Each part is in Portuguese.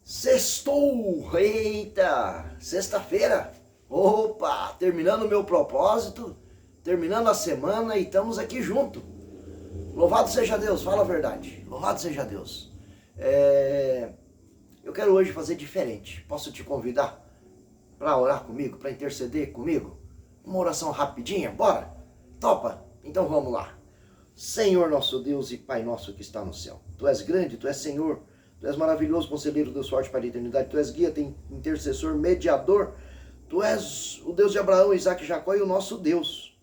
Sextou! Eita! Sexta-feira! Opa! Terminando o meu propósito, terminando a semana e estamos aqui junto. Louvado seja Deus, fala a verdade. Louvado seja Deus. Eu quero hoje fazer diferente. Posso te convidar para orar comigo, para interceder comigo? Uma oração rapidinha, bora? Topa? Então vamos lá. Senhor nosso Deus e Pai nosso que está no céu. Tu és grande, Tu és Senhor. Tu és maravilhoso, conselheiro, Deus forte para a eternidade. Tu és guia, intercessor, mediador. Tu és o Deus de Abraão, Isaac e Jacó e o nosso Deus.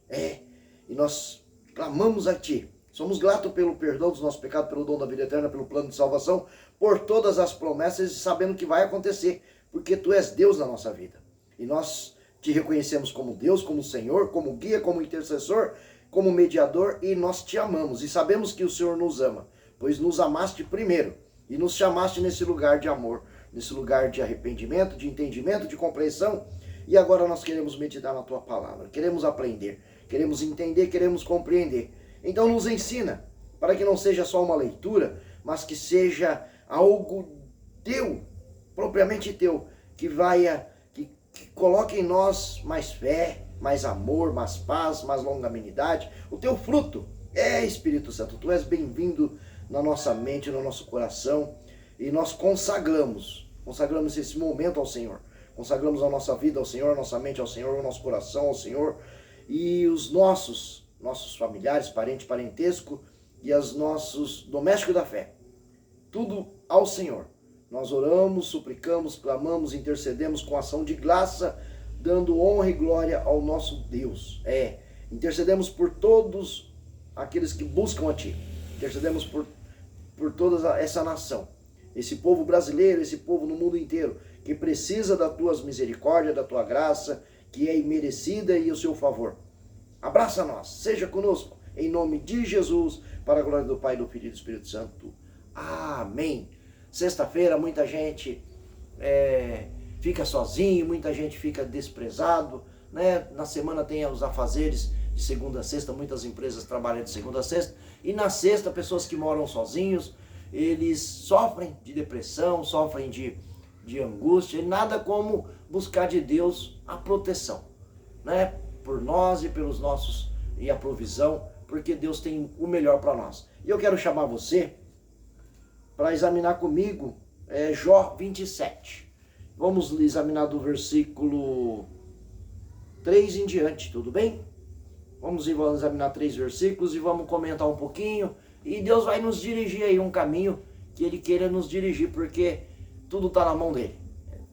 E nós clamamos a Ti. Somos gratos pelo perdão dos nossos pecados, pelo dom da vida eterna, pelo plano de salvação, por todas as promessas e sabendo que vai acontecer, porque Tu és Deus na nossa vida. E nós Te reconhecemos como Deus, como Senhor, como guia, como intercessor, como mediador, e nós Te amamos. E sabemos que o Senhor nos ama, pois nos amaste primeiro. E nos chamaste nesse lugar de amor, nesse lugar de arrependimento, de entendimento, de compreensão. E agora nós queremos meditar na Tua palavra, queremos aprender, queremos entender, queremos compreender. Então nos ensina, para que não seja só uma leitura, mas que seja algo Teu, propriamente Teu, que coloque em nós mais fé, mais amor, mais paz, mais longanimidade, o Teu fruto. Espírito Santo, Tu és bem-vindo na nossa mente, no nosso coração, e nós consagramos esse momento ao Senhor, consagramos a nossa vida ao Senhor, a nossa mente ao Senhor, o nosso coração ao Senhor, e os nossos familiares, parente, parentesco, e os nossos domésticos da fé, tudo ao Senhor. Nós oramos, suplicamos, clamamos, intercedemos com ação de graça, dando honra e glória ao nosso Deus. Intercedemos por todos aqueles que buscam a Ti. Intercedemos por toda essa nação, esse povo brasileiro, esse povo no mundo inteiro, que precisa das Tuas misericórdias, da Tua graça, que é imerecida, e o Seu favor. Abraça nós, seja conosco, em nome de Jesus, para a glória do Pai, do Filho e do Espírito Santo. Amém. Sexta-feira, muita gente fica sozinho, muita gente fica desprezado, né? Na semana tem os afazeres de segunda a sexta, muitas empresas trabalham de segunda a sexta, e na sexta, pessoas que moram sozinhos, eles sofrem de depressão, sofrem de angústia, e nada como buscar de Deus a proteção, né? Por nós e pelos nossos, e a provisão, porque Deus tem o melhor para nós. E eu quero chamar você para examinar comigo Jó 27. Vamos examinar do versículo 3 em diante, tudo bem? Vamos examinar 3 versículos e vamos comentar um pouquinho. E Deus vai nos dirigir aí um caminho que Ele queira nos dirigir, porque tudo está na mão dEle.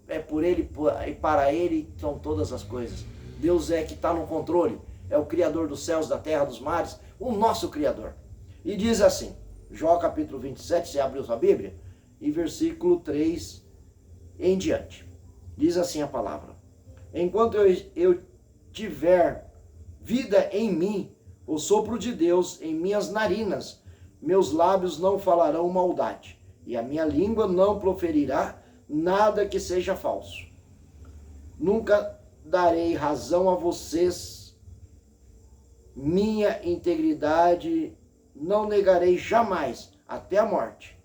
É por Ele e para Ele são todas as coisas. Deus é que está no controle. É o Criador dos céus, da terra, dos mares, o nosso Criador. E diz assim, Jó capítulo 27, você abriu sua Bíblia? E versículo 3 em diante. Diz assim a palavra: enquanto eu tiver vida em mim, o sopro de Deus em minhas narinas, meus lábios não falarão maldade, e a minha língua não proferirá nada que seja falso. Nunca darei razão a vocês, minha integridade não negarei jamais, até a morte.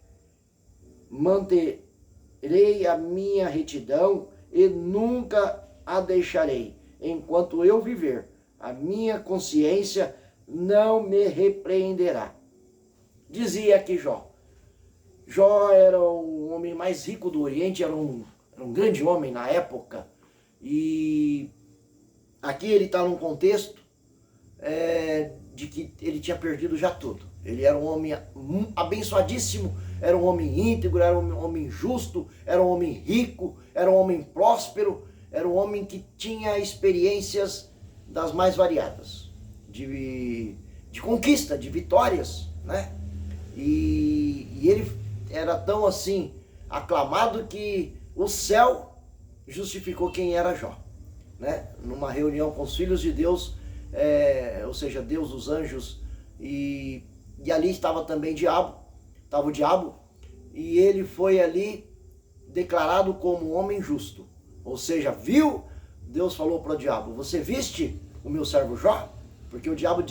Manterei a minha retidão e nunca a deixarei, enquanto eu viver. A minha consciência não me repreenderá. Dizia aqui Jó. Jó era o homem mais rico do Oriente, era um grande homem na época. E aqui ele está num contexto de que ele tinha perdido já tudo. Ele era um homem abençoadíssimo, era um homem íntegro, era um homem justo, era um homem rico, era um homem próspero, era um homem que tinha experiências das mais variadas, de conquista, de vitórias, né? E ele era tão assim aclamado que o céu justificou quem era Jó, né? Numa reunião com os filhos de Deus, ou seja, Deus, os anjos, e ali estava também estava o diabo, e ele foi ali declarado como um homem justo, ou seja, Deus falou para o diabo: você viste o meu servo Jó? Porque o diabo,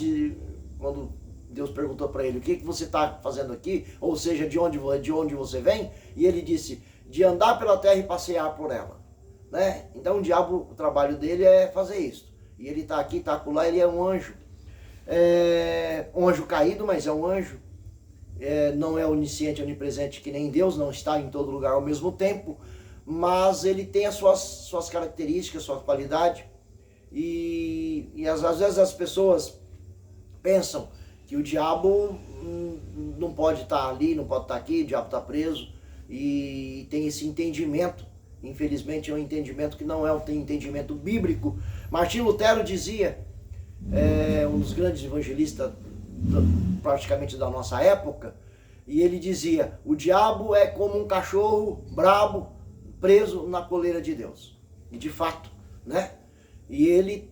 quando Deus perguntou para ele: o que você está fazendo aqui? Ou seja, de onde você vem? E ele disse: de andar pela terra e passear por ela, né? Então o trabalho dele é fazer isso. E ele está aqui, está acolá, ele é um anjo. Um anjo caído, mas é um anjo. Não é onisciente, onipresente que nem Deus, não está em todo lugar ao mesmo tempo, mas ele tem as suas características, sua qualidade. E às vezes as pessoas pensam que o diabo não pode estar ali, não pode estar aqui, o diabo está preso, e tem esse entendimento. Infelizmente é um entendimento que não é um entendimento bíblico. Martinho Lutero dizia, um dos grandes evangelistas praticamente da nossa época, e ele dizia: o diabo é como um cachorro brabo preso na coleira de Deus. E de fato, né? E ele,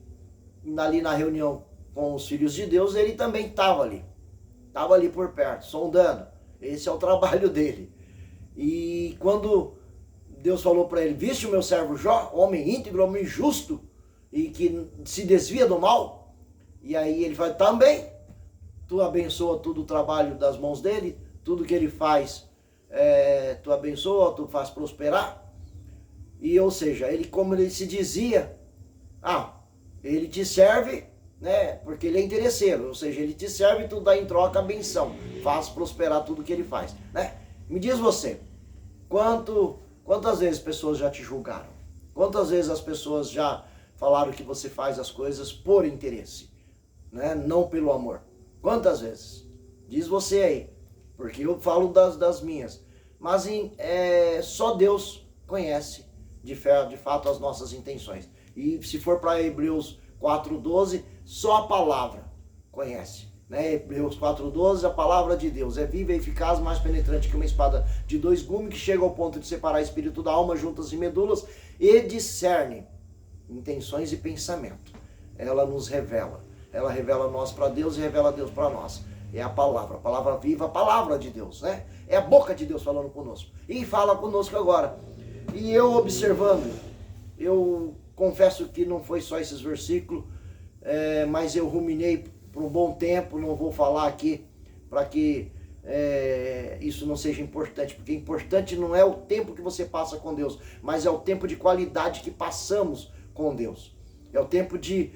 ali na reunião com os filhos de Deus, ele também estava ali por perto, sondando. Esse é o trabalho dele. E quando Deus falou para ele: viste o meu servo Jó, homem íntegro, homem justo, e que se desvia do mal? E aí ele fala: também, tu abençoa todo o trabalho das mãos dele, tudo que ele faz, tu abençoa, tu faz prosperar. E ou seja, ele, como ele se dizia, ele te serve, né, porque ele é interesseiro, ou seja, ele te serve e tu dá em troca a benção, faz prosperar tudo que ele faz, né? Me diz você, quantas vezes pessoas já te julgaram? Quantas vezes as pessoas já falaram que você faz as coisas por interesse, né? Não pelo amor? Quantas vezes? Diz você aí, porque eu falo das minhas. Mas só Deus conhece de fato as nossas intenções. E se for para Hebreus 4:12, só a palavra conhece, né? Hebreus 4:12, a palavra de Deus é viva e eficaz, mais penetrante que uma espada de 2 gumes, que chega ao ponto de separar espírito da alma, juntas e medulas, e discerne intenções e pensamento. Ela nos revela. Ela revela nós para Deus e revela Deus para nós. É a palavra viva, a palavra de Deus, né? É a boca de Deus falando conosco. E fala conosco agora. E eu observando, eu confesso que não foi só esses versículos, mas eu ruminei por um bom tempo, não vou falar aqui para que isso não seja importante, porque importante não é o tempo que você passa com Deus, mas é o tempo de qualidade que passamos com Deus. É o tempo de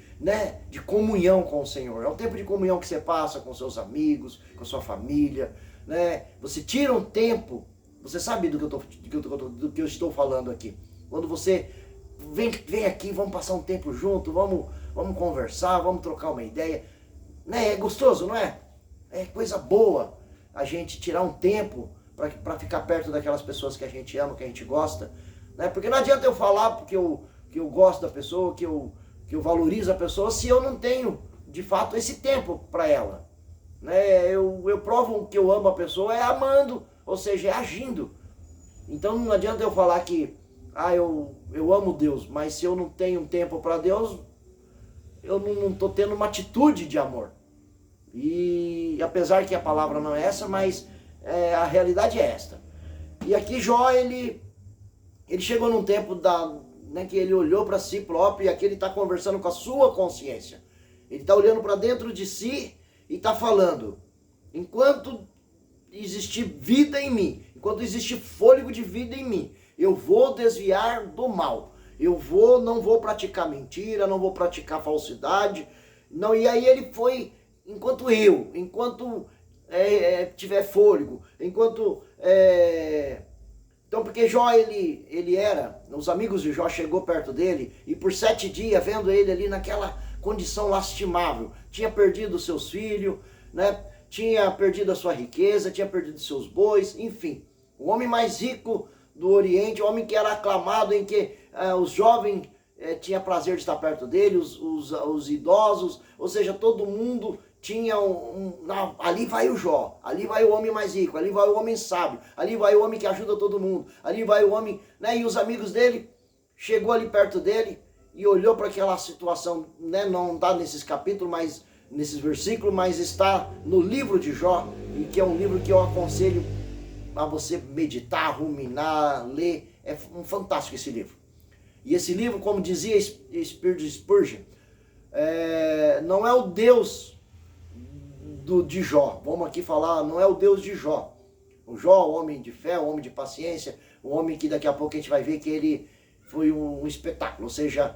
comunhão com o Senhor. É o tempo de comunhão que você passa com seus amigos, com sua família, né? Você tira um tempo, você sabe do que eu estou falando aqui. Quando você vem aqui, vamos passar um tempo junto, vamos conversar, vamos trocar uma ideia. Né? É gostoso, não é? É coisa boa a gente tirar um tempo para ficar perto daquelas pessoas que a gente ama, que a gente gosta. Né? Porque não adianta eu falar porque eu gosto da pessoa, que eu valorizo a pessoa, se eu não tenho, de fato, esse tempo para ela. Né? Eu provo que eu amo a pessoa amando, ou seja, agindo. Então não adianta eu falar que eu amo Deus, mas se eu não tenho tempo para Deus, eu não estou tendo uma atitude de amor. E apesar que a palavra não é essa, mas a realidade é esta. E aqui Jó, ele chegou num tempo que ele olhou para si próprio, e aqui ele está conversando com a sua consciência. Ele está olhando para dentro de si e está falando: enquanto existir vida em mim, enquanto existir fôlego de vida em mim, eu vou desviar do mal. Não vou praticar mentira, não vou praticar falsidade. Não, e aí ele foi, enquanto tiver fôlego, então, porque Jó, os amigos de Jó chegou perto dele, e por 7 dias, vendo ele ali naquela condição lastimável, tinha perdido seus filhos, né? Tinha perdido a sua riqueza, tinha perdido seus bois, enfim. O homem mais rico do Oriente, o homem que era aclamado, em que os jovens tinham prazer de estar perto dele, os idosos, ou seja, todo mundo tinha ali vai o Jó, ali vai o homem mais rico, ali vai o homem sábio, ali vai o homem que ajuda todo mundo, ali vai o homem, né? E os amigos dele, chegou ali perto dele e olhou para aquela situação, né? Não está nesses capítulos, mas nesses versículos, mas está no livro de Jó, e que é um livro que eu aconselho a você meditar, ruminar, ler. É fantástico esse livro. E esse livro, como dizia Spurgeon, não é o Deus de Jó. Vamos aqui falar, não é o Deus de Jó. O Jó, o homem de fé, o homem de paciência, um homem que daqui a pouco a gente vai ver que ele foi um espetáculo, ou seja,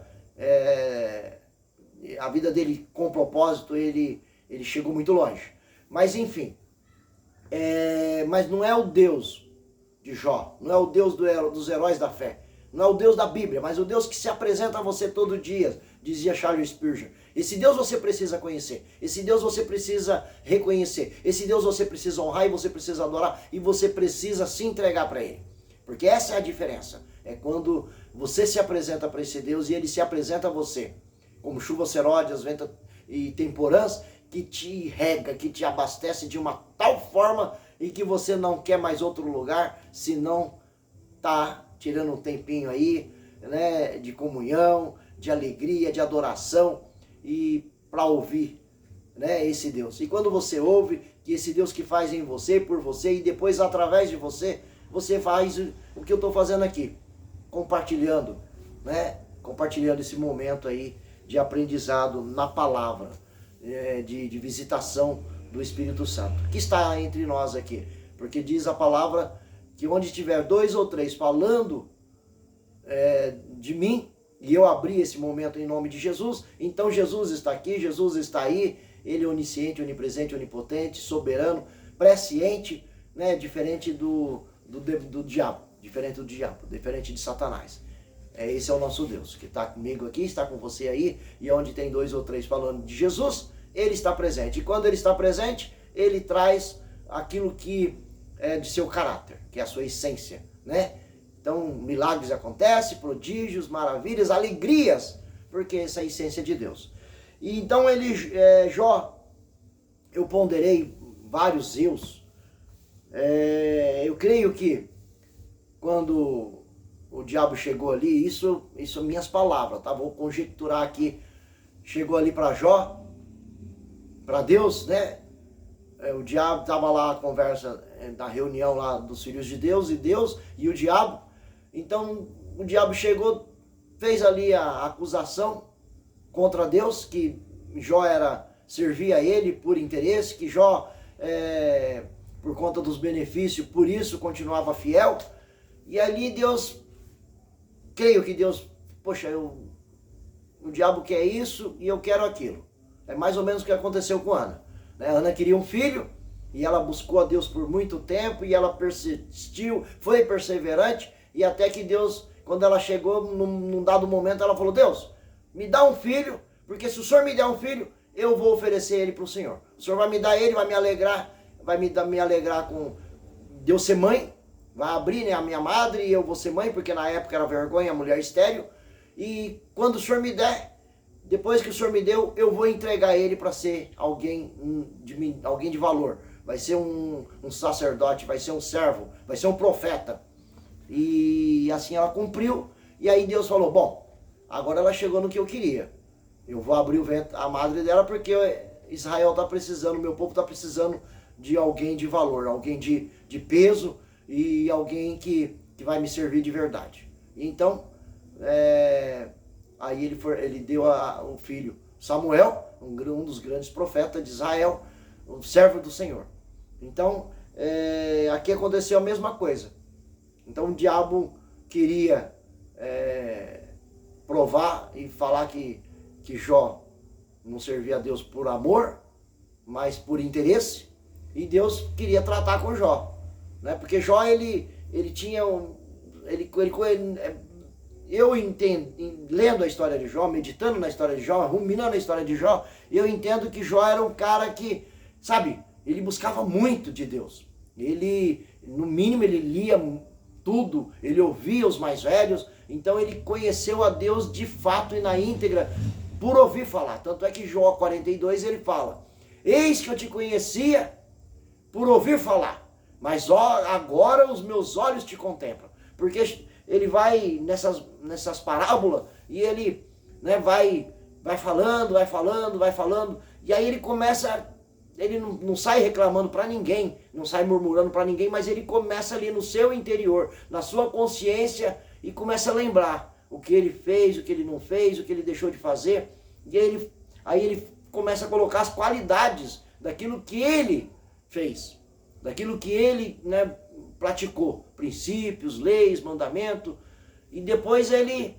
a vida dele com propósito, ele chegou muito longe. Mas enfim, mas não é o Deus de Jó, não é o Deus dos heróis da fé, não é o Deus da Bíblia, mas o Deus que se apresenta a você todo dia, dizia Charles Spurgeon. Esse Deus você precisa conhecer, esse Deus você precisa reconhecer, esse Deus você precisa honrar e você precisa adorar e você precisa se entregar para Ele. Porque essa é a diferença, é quando você se apresenta para esse Deus e Ele se apresenta a você, como chuvas seródias, ventos e temporãs, que te rega, que te abastece de uma tal forma e que você não quer mais outro lugar, se não tá tirando um tempinho aí, né, de comunhão, de alegria, de adoração e para ouvir, né, esse Deus. E quando você ouve, que esse Deus que faz em você, por você e depois através de você, você faz o que eu estou fazendo aqui, compartilhando, né, compartilhando esse momento aí de aprendizado na palavra, de visitação do Espírito Santo, que está entre nós aqui. Porque diz a palavra que onde tiver 2 ou 3 falando de mim, e eu abri esse momento em nome de Jesus, então Jesus está aqui, Jesus está aí, Ele é onisciente, onipresente, onipotente, soberano, presciente, né, diferente do diabo, diferente de Satanás. Esse é o nosso Deus, que está comigo aqui, está com você aí, e onde tem 2 ou 3 falando de Jesus, Ele está presente. E quando Ele está presente, Ele traz aquilo que é de seu caráter, que é a sua essência, né? Então, milagres acontecem, prodígios, maravilhas, alegrias, porque essa é a essência de Deus. E então Jó, eu ponderei vários eus. Eu creio que quando o diabo chegou ali, isso são minhas palavras, tá? Vou conjecturar aqui. Chegou ali para Jó, para Deus, né? O diabo estava lá, a conversa da reunião lá dos filhos de Deus e o diabo. Então o diabo chegou, fez ali a acusação contra Deus, que Jó servia a ele por interesse, que Jó, por conta dos benefícios, por isso continuava fiel. E ali Deus, creio que Deus, poxa, o diabo quer isso e eu quero aquilo. É mais ou menos o que aconteceu com Ana. Ana queria um filho e ela buscou a Deus por muito tempo e ela persistiu, foi perseverante e até que Deus, quando ela chegou num dado momento, ela falou: Deus, me dá um filho, porque se o Senhor me der um filho, eu vou oferecer ele para o Senhor. O Senhor vai me dar ele, vai me alegrar, me alegrar com Deus ser mãe, vai abrir, né, a minha madre e eu vou ser mãe, porque na época era vergonha a mulher estéril. E quando o Senhor me der, depois que o Senhor me deu, eu vou entregar ele para ser alguém de valor. Vai ser um sacerdote, vai ser um servo, vai ser um profeta. E assim ela cumpriu. E aí Deus falou: bom, agora ela chegou no que eu queria. Eu vou abrir o ventre, a madre dela, porque Israel está precisando, meu povo está precisando de alguém de valor, alguém de peso e alguém que vai me servir de verdade. Então, aí ele deu o filho Samuel, um dos grandes profetas de Israel, um servo do Senhor. Então, aqui aconteceu a mesma coisa. Então o diabo queria provar e falar que Jó não servia a Deus por amor, mas por interesse. E Deus queria tratar com Jó, né? Porque Jó, ele tinha eu entendo, lendo a história de Jó, meditando na história de Jó, ruminando a história de Jó, eu entendo que Jó era um cara que, sabe, ele buscava muito de Deus. Ele, no mínimo, ele lia tudo, ele ouvia os mais velhos, então ele conheceu a Deus de fato e na íntegra, por ouvir falar. Tanto é que Jó 42 ele fala: eis que eu te conhecia por ouvir falar, mas agora os meus olhos te contemplam. Porque ele vai nessas parábolas e ele, né, vai falando, e aí ele começa, ele não sai reclamando para ninguém, não sai murmurando para ninguém, mas ele começa ali no seu interior, na sua consciência, e começa a lembrar o que ele fez, o que ele não fez, o que ele deixou de fazer, e aí ele começa a colocar as qualidades daquilo que ele fez, daquilo que ele, né, praticou princípios, leis, mandamento, e depois ele,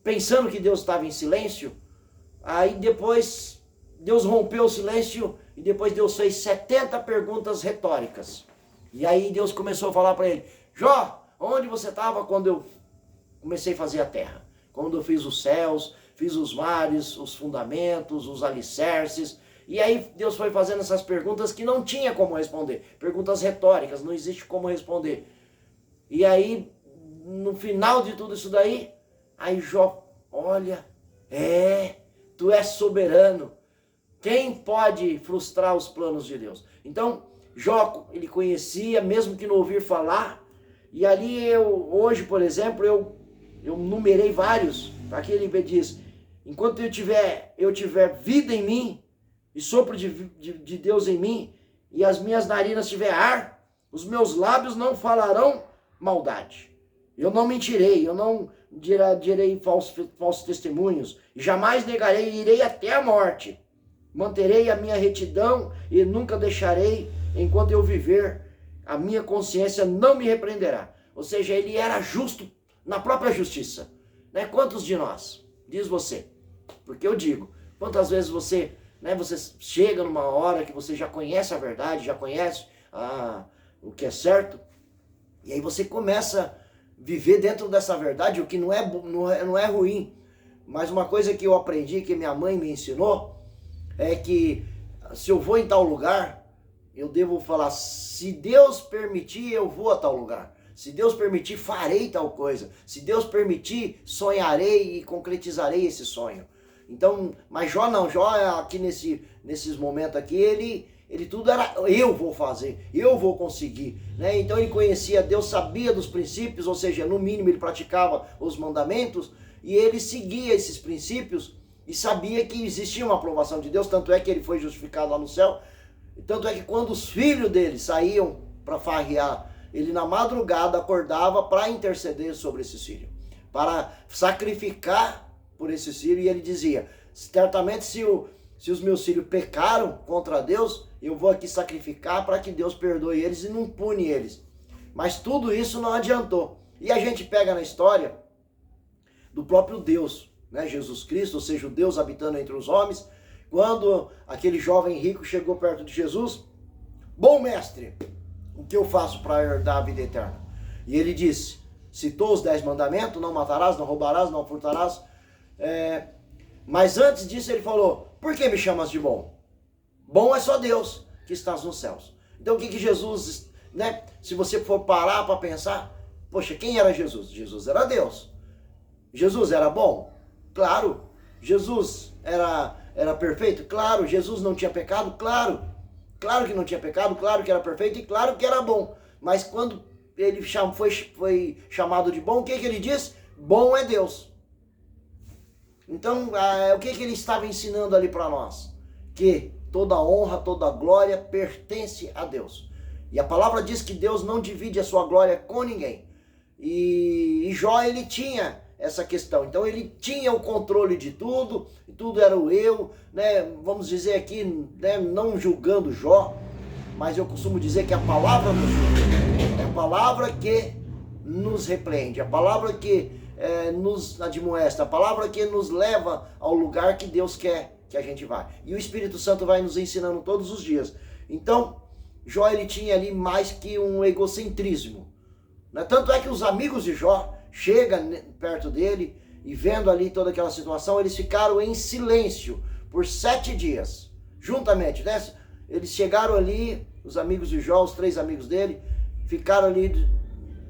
pensando que Deus estava em silêncio, aí depois Deus rompeu o silêncio e depois Deus fez 70 perguntas retóricas. E aí Deus começou a falar para ele: Jó, onde você estava quando eu comecei a fazer a terra? Quando eu fiz os céus, fiz os mares, os fundamentos, os alicerces. E aí Deus foi fazendo essas perguntas que não tinha como responder. Perguntas retóricas, não existe como responder. E aí, no final de tudo isso daí, aí Jó, olha, tu és soberano. Quem pode frustrar os planos de Deus? Então, Jó, ele conhecia, mesmo que não ouvir falar. E ali hoje, por exemplo, eu numerei vários. Aqui ele diz: enquanto eu tiver vida em mim, e sopro de Deus em mim, e as minhas narinas tiver ar, os meus lábios não falarão maldade. Eu não mentirei, eu não direi falsos testemunhos, e jamais negarei, irei até a morte. Manterei a minha retidão e nunca deixarei, enquanto eu viver, a minha consciência não me repreenderá. Ou seja, ele era justo na própria justiça. Né? Quantos de nós? Diz você. Porque eu digo, quantas vezes você chega numa hora que você já conhece a verdade, já conhece o que é certo, e aí você começa a viver dentro dessa verdade, o que não é ruim. Mas uma coisa que eu aprendi, que minha mãe me ensinou, é que se eu vou em tal lugar, eu devo falar: se Deus permitir, eu vou a tal lugar. Se Deus permitir, farei tal coisa. Se Deus permitir, sonharei e concretizarei esse sonho. Então, mas Jó não, Jó aqui nesses momentos aqui, ele tudo era: eu vou fazer, eu vou conseguir, né? Então ele conhecia Deus, sabia dos princípios, ou seja, no mínimo ele praticava os mandamentos, e ele seguia esses princípios e sabia que existia uma aprovação de Deus, tanto é que ele foi justificado lá no céu, tanto é que quando os filhos dele saíam para farrear, ele na madrugada acordava para interceder sobre esses filhos, para sacrificar por esses filhos, e ele dizia: certamente se os meus filhos pecaram contra Deus, eu vou aqui sacrificar para que Deus perdoe eles e não pune eles. Mas tudo isso não adiantou. E a gente pega na história do próprio Deus, né? Jesus Cristo, ou seja, o Deus habitando entre os homens, quando aquele jovem rico chegou perto de Jesus: bom mestre, o que eu faço para herdar a vida eterna? E ele disse, citou os 10 mandamentos: não matarás, não roubarás, não furtarás. Mas antes disso ele falou: por que me chamas de bom? Bom é só Deus que estás nos céus. Então o que Jesus, né? Se você for parar para pensar, poxa, quem era Jesus? Jesus era Deus. Jesus era bom? Claro. Jesus era perfeito? Claro. Jesus não tinha pecado? Claro. Claro que não tinha pecado, claro que era perfeito e claro que era bom. Mas quando ele foi chamado de bom, o que ele diz? Bom é Deus. Então, o que ele estava ensinando ali para nós? Que toda honra, toda glória pertence a Deus. E a palavra diz que Deus não divide a sua glória com ninguém. E Jó, ele tinha essa questão. Então, ele tinha o controle de tudo, e tudo era o eu, né? Vamos dizer aqui, né? Não julgando Jó, mas eu costumo dizer que a palavra nos julga. É a palavra que nos repreende, a palavra que nos admoesta, a palavra que nos leva ao lugar que Deus quer que a gente vá. E o Espírito Santo vai nos ensinando todos os dias. Então, Jó, ele tinha ali mais que um egocentrismo, né? Tanto é que os amigos de Jó chegam perto dele e vendo ali toda aquela situação, eles ficaram em silêncio por 7 dias, juntamente, né? Eles chegaram ali, os amigos de Jó, os 3 amigos dele, ficaram ali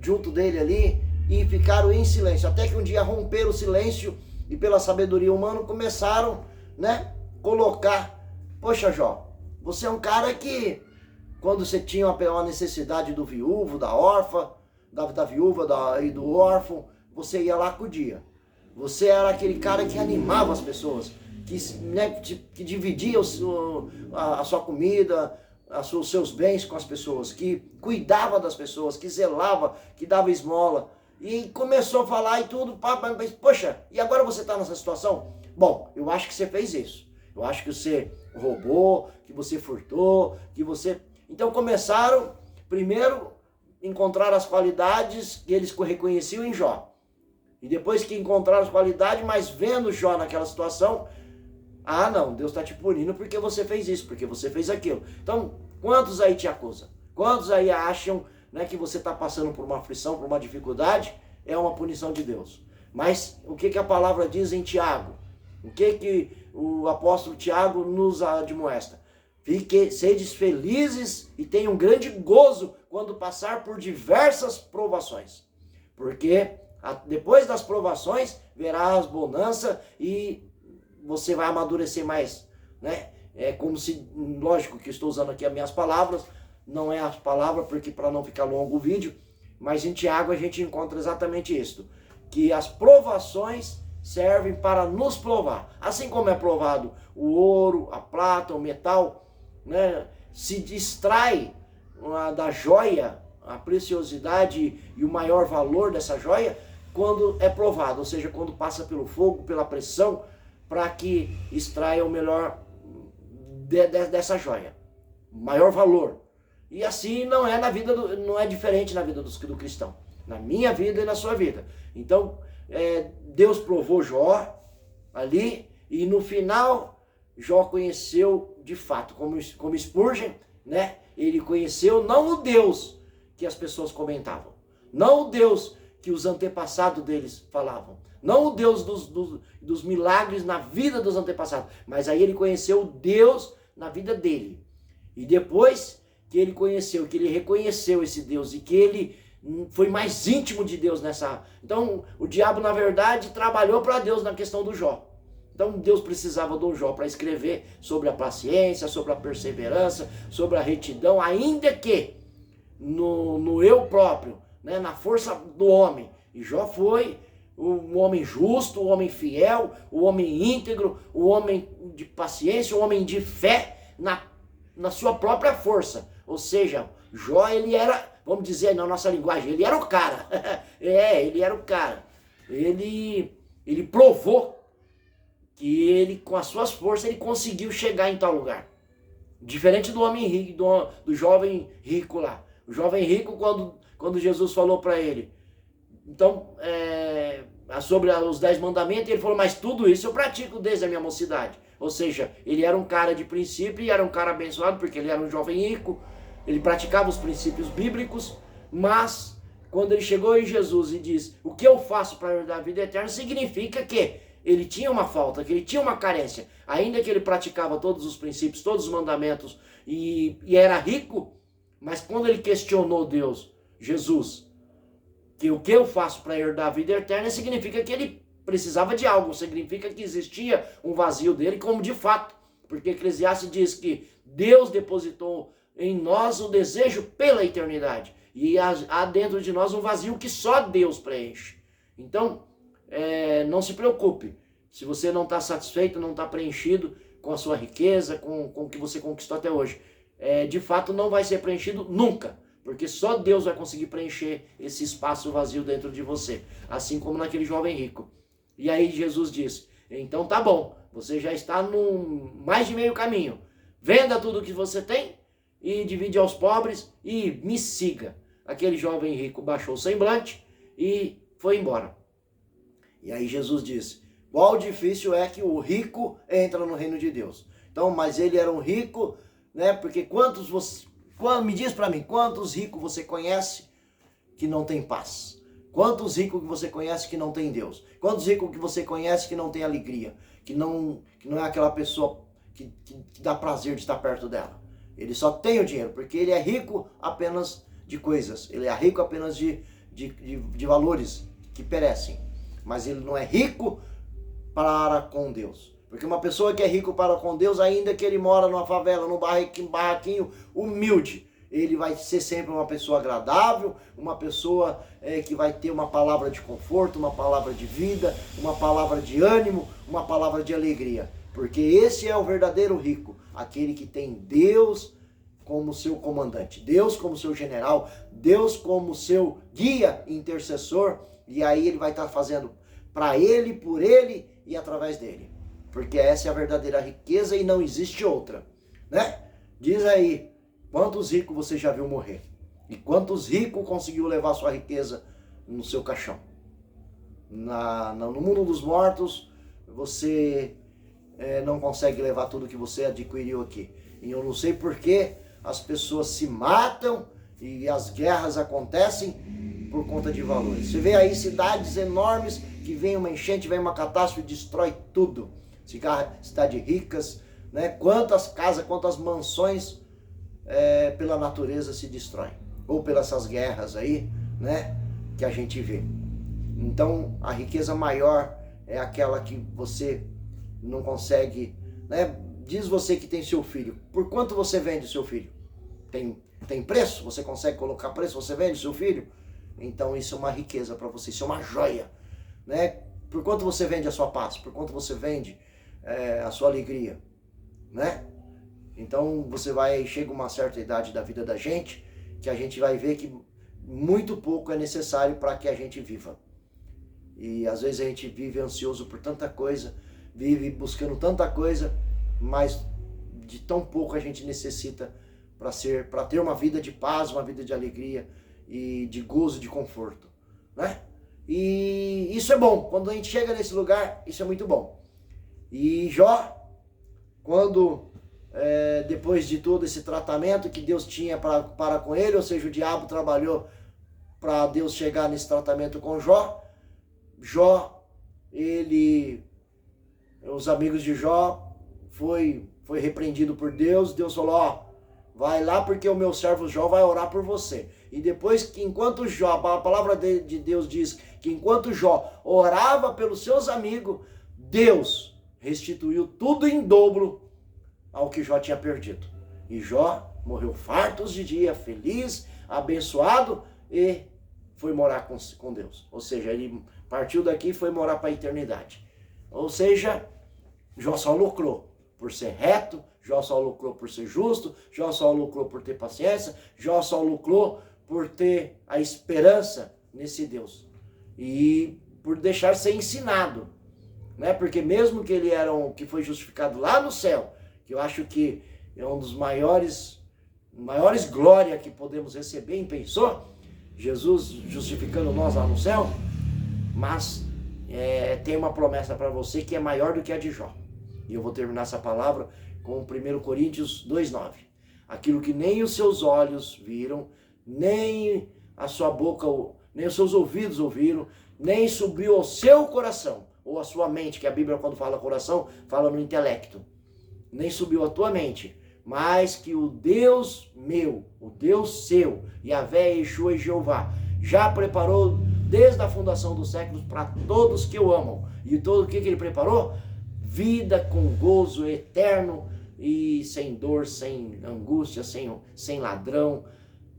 junto dele ali, e ficaram em silêncio, até que um dia romperam o silêncio e pela sabedoria humana começaram, né, colocar: poxa, Jó, você é um cara que quando você tinha uma necessidade do viúvo, da órfã, da viúva e do órfão, você ia lá acudia. Você era aquele cara que animava as pessoas, que dividia a sua comida, os seus bens com as pessoas, que cuidava das pessoas, que zelava, que dava esmola. E começou a falar e tudo, mas, poxa, e agora você está nessa situação? Bom, eu acho que você fez isso. Eu acho que você roubou, que você furtou, que você... Então começaram, primeiro, encontraram as qualidades que eles reconheciam em Jó. E depois que encontraram as qualidades, mas vendo Jó naquela situação, ah não, Deus está te punindo porque você fez isso, porque você fez aquilo. Então, quantos aí te acusam? Quantos aí acham, né, que você está passando por uma aflição, por uma dificuldade? É uma punição de Deus. Mas o que a palavra diz em Tiago? O que o apóstolo Tiago nos admoesta? Sedes felizes e tenham grande gozo quando passar por diversas provações. Porque depois das provações verás bonança e você vai amadurecer mais, né? É como se, lógico que estou usando aqui as minhas palavras, não é as palavras porque para não ficar longo o vídeo, mas em Tiago a gente encontra exatamente isso, que as provações servem para nos provar. Assim como é provado o ouro, a prata, o metal, né? Se distrai da joia, a preciosidade e o maior valor dessa joia quando é provado, ou seja, quando passa pelo fogo, pela pressão, para que extraia o melhor dessa joia, maior valor. E assim não é na vida não é diferente na vida do cristão, na minha vida e na sua vida. Então Deus provou Jó ali e no final Jó conheceu de fato, como Spurgeon, né? Ele conheceu não o Deus que as pessoas comentavam, não o Deus que os antepassados deles falavam, não o Deus dos milagres na vida dos antepassados, mas aí ele conheceu o Deus na vida dele. E depois que ele conheceu, que ele reconheceu esse Deus e que ele foi mais íntimo de Deus nessa... Então o diabo na verdade trabalhou para Deus na questão do Jó. Então Deus precisava do Jó para escrever sobre a paciência, sobre a perseverança, sobre a retidão, ainda que no eu próprio, né, na força do homem. E Jó foi um homem justo, um homem fiel, um homem íntegro, um homem de paciência, um homem de fé na sua própria força. Ou seja, Jó, ele era, vamos dizer na nossa linguagem, ele era o cara. Ele era o cara. Ele provou que ele, com as suas forças, ele conseguiu chegar em tal lugar. Diferente do homem rico, do jovem rico lá. O jovem rico, quando Jesus falou para ele, então, sobre os 10 mandamentos, ele falou, mas tudo isso eu pratico desde a minha mocidade. Ou seja, ele era um cara de princípio e era um cara abençoado, porque ele era um jovem rico, ele praticava os princípios bíblicos, mas quando ele chegou em Jesus e disse, o que eu faço para herdar a vida eterna, significa que ele tinha uma falta, que ele tinha uma carência. Ainda que ele praticava todos os princípios, todos os mandamentos e era rico, mas quando ele questionou Deus, Jesus, que o que eu faço para herdar a vida eterna, significa que ele precisava de algo, significa que existia um vazio dele, como de fato, porque Eclesiastes diz que Deus depositou em nós o desejo pela eternidade, e há dentro de nós um vazio que só Deus preenche. Então, não se preocupe, se você não está satisfeito, não está preenchido com a sua riqueza, com o que você conquistou até hoje, de fato não vai ser preenchido nunca, porque só Deus vai conseguir preencher esse espaço vazio dentro de você, assim como naquele jovem rico. E aí Jesus disse, então tá bom, você já está no mais de meio caminho, venda tudo o que você tem e divide aos pobres e me siga. Aquele jovem rico baixou o semblante e foi embora. E aí Jesus disse, qual difícil é que o rico entra no reino de Deus. Então, mas ele era um rico, né? Porque me diz para mim, quantos ricos você conhece que não tem paz? Quantos ricos que você conhece que não tem Deus? Quantos ricos que você conhece que não tem alegria? Que não é aquela pessoa que dá prazer de estar perto dela. Ele só tem o dinheiro, porque ele é rico apenas de coisas. Ele é rico apenas de valores que perecem. Mas ele não é rico para com Deus. Porque uma pessoa que é rico para com Deus, ainda que ele mora numa favela, num barraquinho humilde, ele vai ser sempre uma pessoa agradável, uma pessoa que vai ter uma palavra de conforto, uma palavra de vida, uma palavra de ânimo, uma palavra de alegria. Porque esse é o verdadeiro rico, aquele que tem Deus como seu comandante, Deus como seu general, Deus como seu guia intercessor, e aí ele vai estar fazendo para ele, por ele e através dele. Porque essa é a verdadeira riqueza e não existe outra, né? Diz aí, quantos ricos você já viu morrer? E quantos ricos conseguiu levar sua riqueza no seu caixão? No mundo dos mortos, você não consegue levar tudo que você adquiriu aqui. E eu não sei por que as pessoas se matam e as guerras acontecem por conta de valores. Você vê aí cidades enormes que vem uma enchente, vem uma catástrofe e destrói tudo. Cidades ricas, né? Quantas casas, quantas mansões pela natureza se destroem. Ou pelas essas guerras aí, né? Que a gente vê. Então, a riqueza maior é aquela que você não consegue, né? Diz você que tem seu filho. Por quanto você vende o seu filho? Tem preço? Você consegue colocar preço? Você vende o seu filho? Então, isso é uma riqueza para você. Isso é uma joia, né? Por quanto você vende a sua paz? Por quanto você vende a sua alegria, né? Então, chega uma certa idade da vida da gente, que a gente vai ver que muito pouco é necessário para que a gente viva. E às vezes a gente vive ansioso por tanta coisa, vive buscando tanta coisa, mas de tão pouco a gente necessita para ter uma vida de paz, uma vida de alegria e de gozo, de conforto, né? E isso é bom. Quando a gente chega nesse lugar, isso é muito bom. E Jó, quando depois de todo esse tratamento que Deus tinha para com ele, ou seja, o diabo trabalhou para Deus chegar nesse tratamento com Jó, os amigos de Jó foi repreendido por Deus. Deus falou, vai lá porque o meu servo Jó vai orar por você. E depois que enquanto Jó, a palavra de Deus diz que enquanto Jó orava pelos seus amigos, Deus restituiu tudo em dobro ao que Jó tinha perdido. E Jó morreu fartos de dia, feliz, abençoado e foi morar com Deus. Ou seja, ele partiu daqui e foi morar para a eternidade. Ou seja, Jó só lucrou por ser reto, Jó só lucrou por ser justo, Jó só lucrou por ter paciência, Jó só lucrou por ter a esperança nesse Deus. E por deixar ser ensinado, né? Porque mesmo que ele que foi justificado lá no céu, que eu acho que é um dos maiores glórias que podemos receber, hein? Pensou? Jesus justificando nós lá no céu, mas tem uma promessa para você que é maior do que a de Jó. E eu vou terminar essa palavra com 1 Coríntios 2,9. Aquilo que nem os seus olhos viram, nem a sua boca, nem os seus ouvidos ouviram, nem subiu ao seu coração, ou à sua mente, que a Bíblia quando fala coração, fala no intelecto. Nem subiu à tua mente, mas que o Deus meu, o Deus seu, Yahvé, Yeshua e Jeová, já preparou desde a fundação dos séculos para todos que o amam. E todo o que ele preparou? Vida com gozo eterno e sem dor, sem angústia, sem ladrão,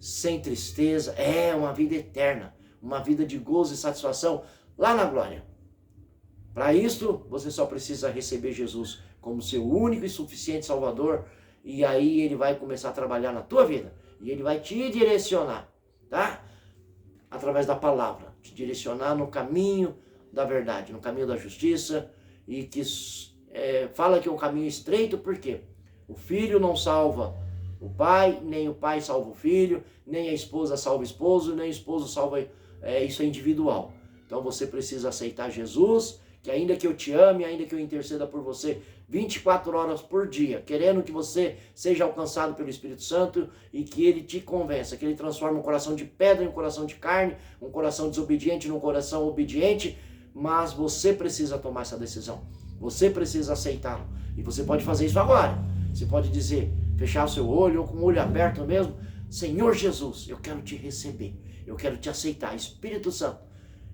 sem tristeza. É uma vida eterna, uma vida de gozo e satisfação lá na glória. Para isso, você só precisa receber Jesus como seu único e suficiente Salvador, e aí ele vai começar a trabalhar na tua vida, e ele vai te direcionar, tá? Através da palavra, te direcionar no caminho da verdade, no caminho da justiça, e que fala que é um caminho estreito, porque o filho não salva o pai, nem o pai salva o filho, nem a esposa salva o esposo, nem o esposo salva, isso é individual. Então você precisa aceitar Jesus, que ainda que eu te ame, ainda que eu interceda por você 24 horas por dia, querendo que você seja alcançado pelo Espírito Santo e que ele te convença, que ele transforme um coração de pedra em um coração de carne, um coração desobediente num coração obediente, mas você precisa tomar essa decisão, você precisa aceitá-lo, e você pode fazer isso agora. Você pode dizer, fechar o seu olho, ou com o olho aberto mesmo, Senhor Jesus, eu quero te receber, eu quero te aceitar, Espírito Santo,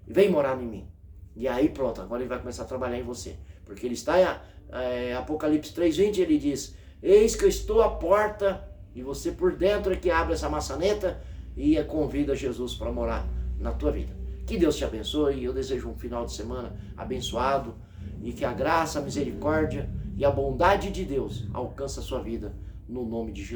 vem morar em mim. E aí pronto, agora ele vai começar a trabalhar em você. Porque ele está em Apocalipse 3:20, ele diz, eis que eu estou à porta, e você por dentro é que abre essa maçaneta e convida Jesus para morar na tua vida. Que Deus te abençoe, eu desejo um final de semana abençoado, e que a graça, a misericórdia e a bondade de Deus alcance a sua vida, no nome de Jesus.